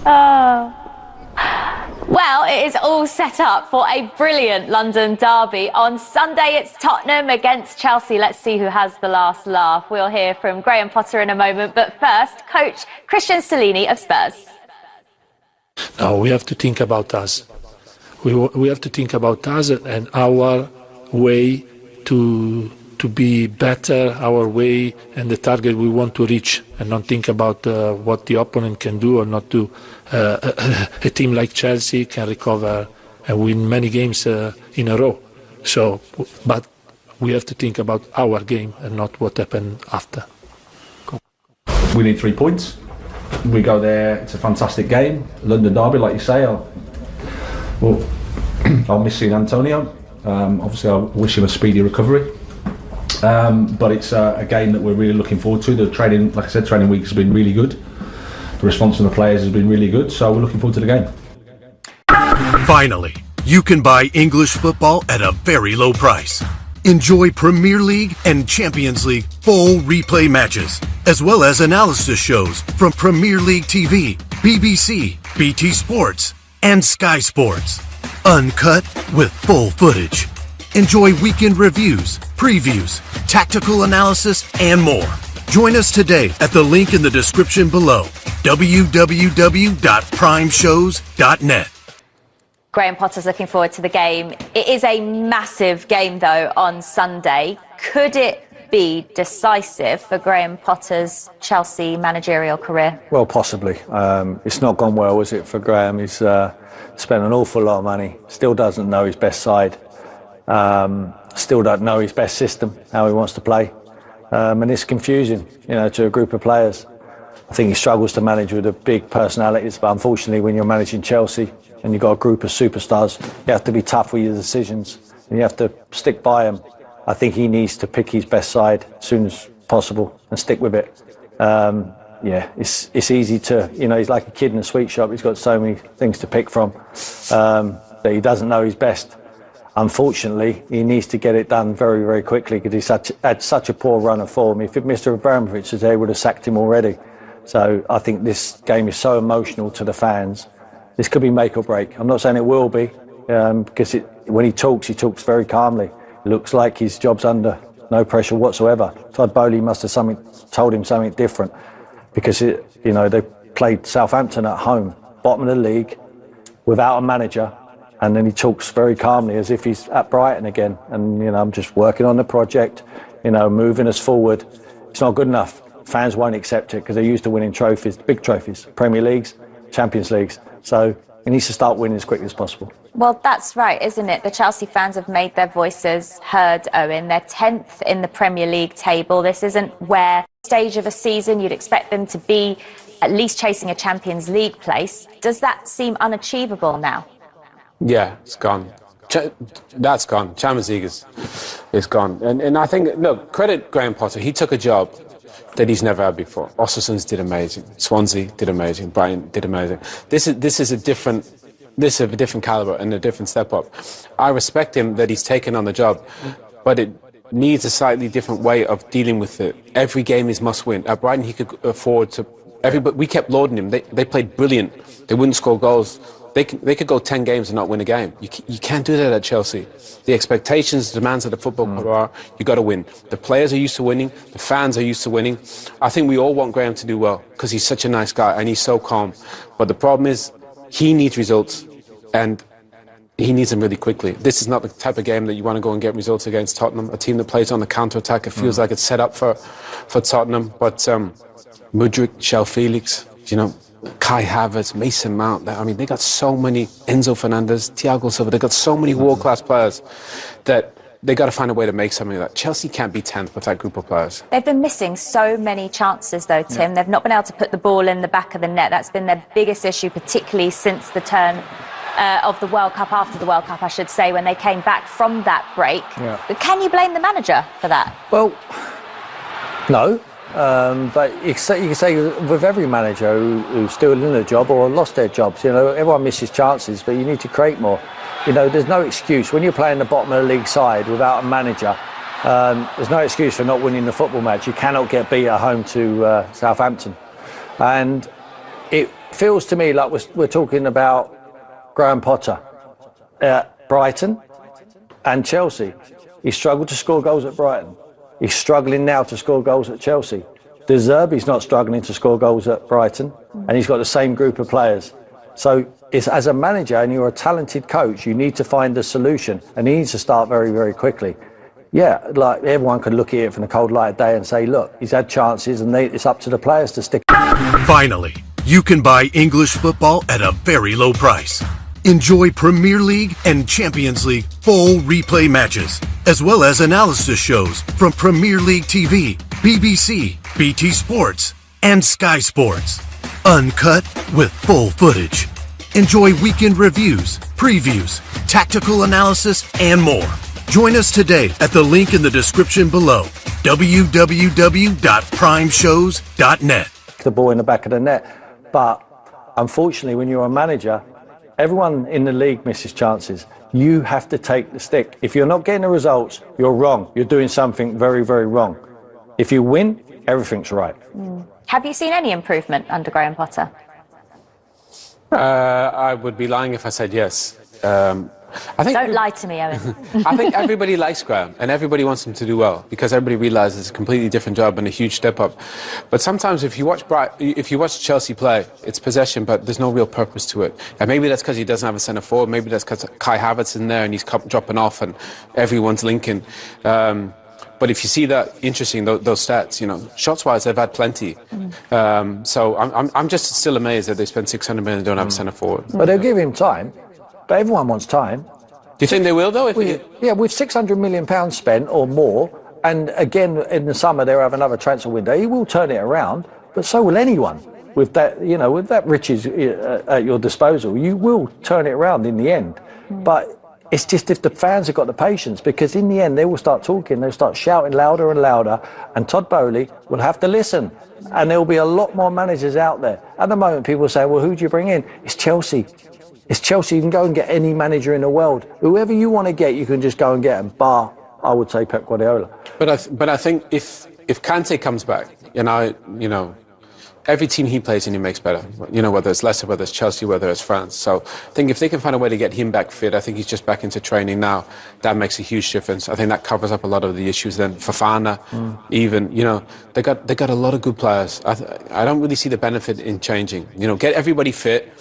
Oh. Well, it is all set up for a brilliant London derby. On Sunday, it's Tottenham against Chelsea. Let's see who has the last laugh. We'll hear from Graham Potter in a moment. But first, coach Christian Stellini of Spurs. No, we have to think about us. We have to think about us and our way to be better, our way and the target we want to reach, and not think about what the opponent can do or not do. A team like Chelsea can recover and win many games in a row. So, but we have to think about our game and not what happened after. We need 3 points. We go there, it's a fantastic game. London derby, like you say. I'll miss seeing Antonio. Obviously, I wish him a speedy recovery. But it's a game that we're really looking forward to. The training, like I said, training week has been really good. The response from the players has been really good, so we're looking forward to the game. Finally, you can buy English football at a very low price. Enjoy Premier League and Champions League full replay matches, as well as analysis shows from Premier League TV, BBC, BT Sports, and Sky Sports. Uncut with full footage. Enjoy weekend reviews, previews, tactical analysis, and more. Join us today at the link in the description below, www.primeshows.net. Graham Potter's looking forward to the game. It is a massive game, though, on Sunday. Could it be decisive for Graham Potter's Chelsea managerial career? Well, possibly. It's not gone well, is it, for Graham? He's spent an awful lot of money, still doesn't know his best side. Still don't know his best system, how he wants to play, and it's confusing, to a group of players. I think he struggles to manage with the big personalities, but unfortunately, when you're managing Chelsea and you've got a group of superstars, you have to be tough with your decisions and you have to stick by them. I think he needs to pick his best side as soon as possible and stick with it. It's easy to, he's like a kid in a sweet shop. He's got so many things to pick from that he doesn't know his best. Unfortunately, he needs to get it done very, very quickly because he's had such a poor run of form. If Mr. Abramovich was there, he would have sacked him already. So I think this game is so emotional to the fans. This could be make or break. I'm not saying it will be, because when he talks very calmly. It looks like his job's under no pressure whatsoever. Todd Bowley must have told him something different, because they played Southampton at home, bottom of the league, without a manager. And then he talks very calmly as if he's at Brighton again. And, I'm just working on the project, moving us forward. It's not good enough. Fans won't accept it because they're used to winning trophies, big trophies, Premier Leagues, Champions Leagues. So he needs to start winning as quickly as possible. Well, that's right, isn't it? The Chelsea fans have made their voices heard, Owen. They're 10th in the Premier League table. This isn't where stage of a season you'd expect them to be at least chasing a Champions League place. Does that seem unachievable now? Yeah, it's gone. That's gone. Champions League is gone. And I think, look, credit Graham Potter. He took a job that he's never had before. Ostersund's did amazing. Swansea did amazing. Brighton did amazing. This is a different caliber and a different step up. I respect him that he's taken on the job, but it needs a slightly different way of dealing with it. Every game is must win. At Brighton, he could afford to. We kept lauding him. They played brilliant. They wouldn't score goals. They could go 10 games and not win a game. You can't do that at Chelsea. The expectations, the demands of the football club are, you got to win. The players are used to winning. The fans are used to winning. I think we all want Graham to do well because he's such a nice guy and he's so calm. But the problem is he needs results and he needs them really quickly. This is not the type of game that you want to go and get results against Tottenham, a team that plays on the counter-attack. It feels like it's set up for Tottenham. But Mudryk, João Felix, Kai Havertz, Mason Mount. I mean, they got so many, Enzo Fernandez, Thiago Silva. They got so many world-class players that they got to find a way to make something of that. Chelsea can't be 10th with that group of players. They've been missing so many chances, though, Tim. Yeah. They've not been able to put the ball in the back of the net. That's been their biggest issue, particularly since the turn of the World Cup, after the World Cup, I should say, when they came back from that break. Yeah. Can you blame the manager for that? Well, no. But you can say with every manager who's still in a job or lost their jobs, everyone misses chances, but you need to create more. There's no excuse. When you're playing the bottom of the league side without a manager, there's no excuse for not winning the football match. You cannot get beat at home to Southampton. And it feels to me like we're talking about Graham Potter at Brighton and Chelsea. He struggled to score goals at Brighton. He's struggling now to score goals at Chelsea. De Zerbi's not struggling to score goals at Brighton, and he's got the same group of players. So it's, as a manager and you're a talented coach, you need to find a solution, and he needs to start very, very quickly. Yeah, like everyone could look at it from the cold light of day and say, look, he's had chances, and it's up to the players to stick. Finally, you can buy English football at a very low price. Enjoy Premier League and Champions League full replay matches, as well as analysis shows from Premier League TV, BBC, BT Sports, and Sky Sports. Uncut with full footage. Enjoy weekend reviews, previews, tactical analysis, and more. Join us today at the link in the description below, www.primeshows.net. The ball in the back of the net. But unfortunately, when you're a manager, everyone in the league misses chances. You have to take the stick. If you're not getting the results, you're wrong. You're doing something very, very wrong. If you win, everything's right. Have you seen any improvement under Graham Potter? I would be lying if I said yes. I think Don't lie to me, Owen. I think everybody likes Graham and everybody wants him to do well because everybody realizes it's a completely different job and a huge step up. But sometimes if you watch Chelsea play, it's possession, but there's no real purpose to it. And maybe that's because he doesn't have a centre forward. Maybe that's because Kai Havertz in there and he's dropping off and everyone's linking. But if you see that, interesting, those stats, you know, shots-wise, they've had plenty. So I'm just still amazed that they spent 600 million and don't have a centre forward. But they'll give him time. But everyone wants time. Do you think they will, though? Yeah, with £600 million spent or more, and again in the summer they'll have another transfer window, he will turn it around, but so will anyone. With that, you know, with that riches at your disposal, you will turn it around in the end. But it's just if the fans have got the patience, because in the end they will start talking, they'll start shouting louder and louder, and Todd Bowley will have to listen. And there will be a lot more managers out there. At the moment, people say, well, who do you bring in? It's Chelsea. It's Chelsea. You can go and get any manager in the world. Whoever you want to get, you can just go and get them. Bar, I would say, Pep Guardiola. But I think if Kante comes back, you know, every team he plays in, he makes better. You know, whether it's Leicester, whether it's Chelsea, whether it's France. So I think if they can find a way to get him back fit, I think he's just back into training now. That makes a huge difference. I think that covers up a lot of the issues. Then Fofana, even, you know, they got a lot of good players. I don't really see the benefit in changing. You know, get everybody fit.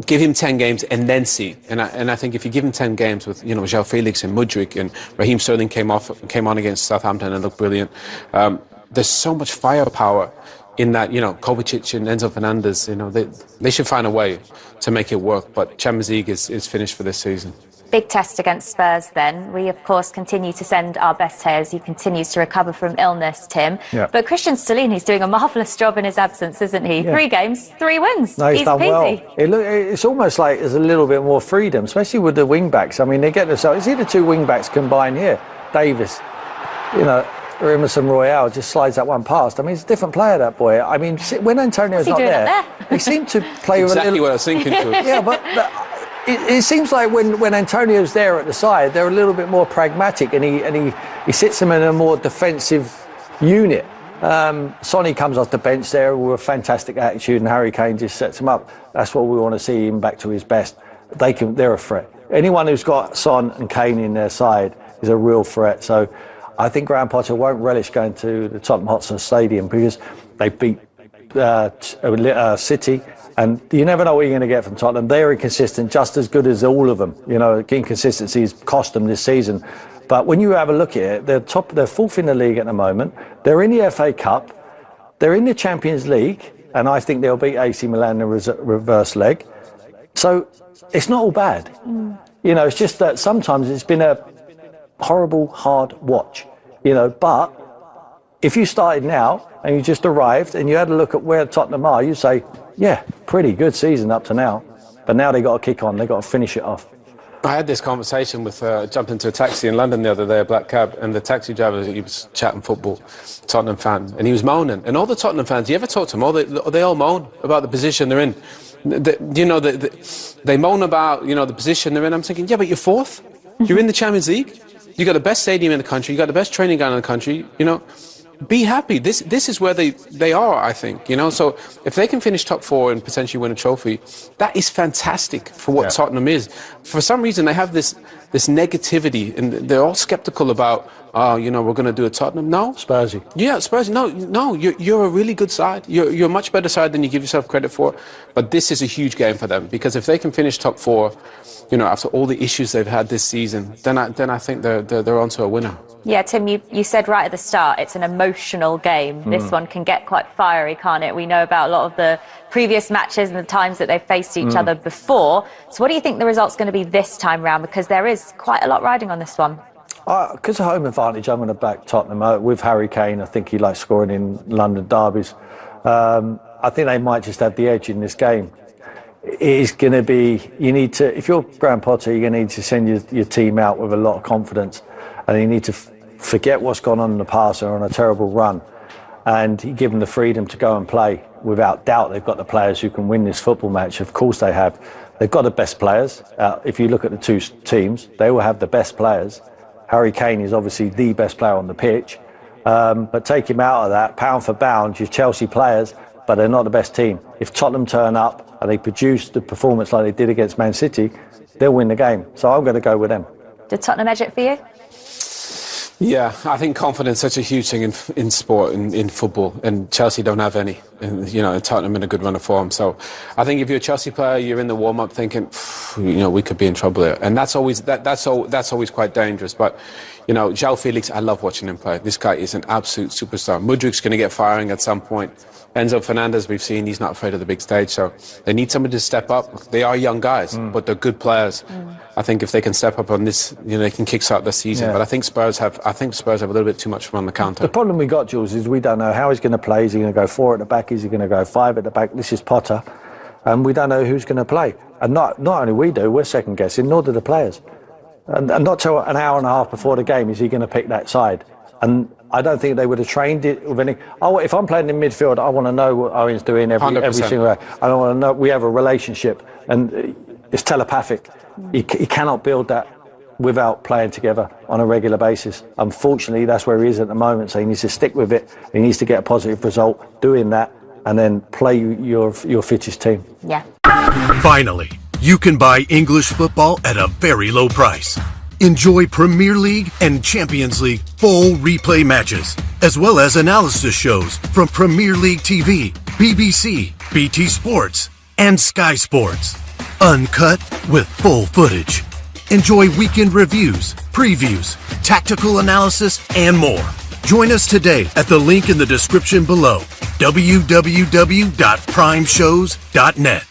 Give him 10 games and then see. And I think if you give him 10 games with, you know, João Felix and Mudryk and Raheem Sterling came on against Southampton and looked brilliant. There's so much firepower in that, you know, Kovacic and Enzo Fernandez, you know, they should find a way to make it work. But Champions League is finished for this season. Big test against Spurs then. We, of course, continue to send our best to as he continues to recover from illness, Tim. Yeah. But Christian Stellini's doing a marvellous job in his absence, isn't he? Yeah. 3 games, 3 wins. No, he's done peasy. well. It's almost like there's a little bit more freedom, especially with the wing-backs. I mean, they get themselves... See the 2 wing-backs combined here. Davis, you know, Emerson Royale just slides that one past. I mean, he's a different player, that boy. I mean, when Antonio's not there, they seem to play with a little... Exactly what I was thinking too. Yeah, but it seems like when Antonio's there at the side, they're a little bit more pragmatic, and he sits them in a more defensive unit. Sonny comes off the bench there with a fantastic attitude, and Harry Kane just sets him up. That's what we want to see him back to his best. They're a threat. Anyone who's got Son and Kane in their side is a real threat. So I think Graham Potter won't relish going to the Tottenham Hotspur Stadium because they beat City. And you never know what you're going to get from Tottenham. They're inconsistent, just as good as all of them. You know, inconsistency has cost them this season. But when you have a look at it, they're 4th in the league at the moment. They're in the FA Cup. They're in the Champions League. And I think they'll beat AC Milan in the reverse leg. So it's not all bad. You know, it's just that sometimes it's been a horrible, hard watch. You know, but if you started now and you just arrived and you had a look at where Tottenham are, you say, yeah, pretty good season up to now. But now they got to kick on. They got to finish it off. I had this conversation with, jumped into a taxi in London the other day, a black cab, and the taxi driver, he was chatting football, Tottenham fan, and he was moaning. And all the Tottenham fans, you ever talk to them, they all moan about the position they're in. They moan about, you know, the position they're in. I'm thinking, yeah, but you're 4th. You're in the Champions League. You got the best stadium in the country. You got the best training ground in the country. You know, be happy. This is where they are, I think, you know. So if they can finish top 4 and potentially win a trophy, that is fantastic for what Tottenham is. For some reason, they have this negativity, and they're all skeptical about, you know, we're going to do a Tottenham. No, Spursy. Yeah, Spurs. No, you're a really good side. You're a much better side than you give yourself credit for. But this is a huge game for them, because if they can finish top 4, you know, after all the issues they've had this season, then I think they're onto a winner. Yeah, Tim, you said right at the start, it's an emotional game. This one can get quite fiery, can't it? We know about a lot of the previous matches and the times that they've faced each other before. So what do you think the result's going to be this time round? Because there is quite a lot riding on this one. Because of home advantage, I'm going to back Tottenham. With Harry Kane, I think he likes scoring in London derbies. I think they might just have the edge in this game. It is going to be, you need to, if you're Graham Potter, you're going to need to send your team out with a lot of confidence. And you need to forget what's gone on in the past. They're on a terrible run. And you give them the freedom to go and play. Without doubt, they've got the players who can win this football match. Of course they have. They've got the best players. If you look at the two teams, they will have the best players. Harry Kane is obviously the best player on the pitch. But take him out of that, pound for pound, you've Chelsea players, but they're not the best team. If Tottenham turn up and they produce the performance like they did against Man City, they'll win the game. So I'm going to go with them. Did Tottenham edge it for you? Yeah, I think confidence is such a huge thing in sport, in football, and Chelsea don't have any. And, you know, and Tottenham in a good run of form. So I think if you're a Chelsea player, you're in the warm-up thinking, you know, we could be in trouble here. And that's always quite dangerous. But, you know, João Felix, I love watching him play. This guy is an absolute superstar. Mudrik's going to get firing at some point. Enzo Fernandez, we've seen, he's not afraid of the big stage. So they need somebody to step up. They are young guys, but they're good players. I think if they can step up on this, you know, they can kickstart the season. Yeah. But I think Spurs have a little bit too much on the counter. The problem we got, Jules, is we don't know how he's going to play. Is he going to go 4 at the back? Is he going to go 5 at the back? This is Potter. And we don't know who's going to play. And not only we do, we're second guessing, nor do the players. And not till an hour and a half before the game is he going to pick that side. And I don't think they would have trained it with any. If I'm playing in midfield, I want to know what Owen's doing every single way. I want to know we have a relationship, and it's telepathic. He cannot build that without playing together on a regular basis. Unfortunately, that's where he is at the moment. So he needs to stick with it. He needs to get a positive result doing that, and then play your fittest team. Yeah. Finally, you can buy English football at a very low price. Enjoy Premier League and Champions League full replay matches, as well as analysis shows from Premier League TV, BBC, BT Sports, and Sky Sports. Uncut with full footage. Enjoy weekend reviews, previews, tactical analysis, and more. Join us today at the link in the description below, www.primeshows.net.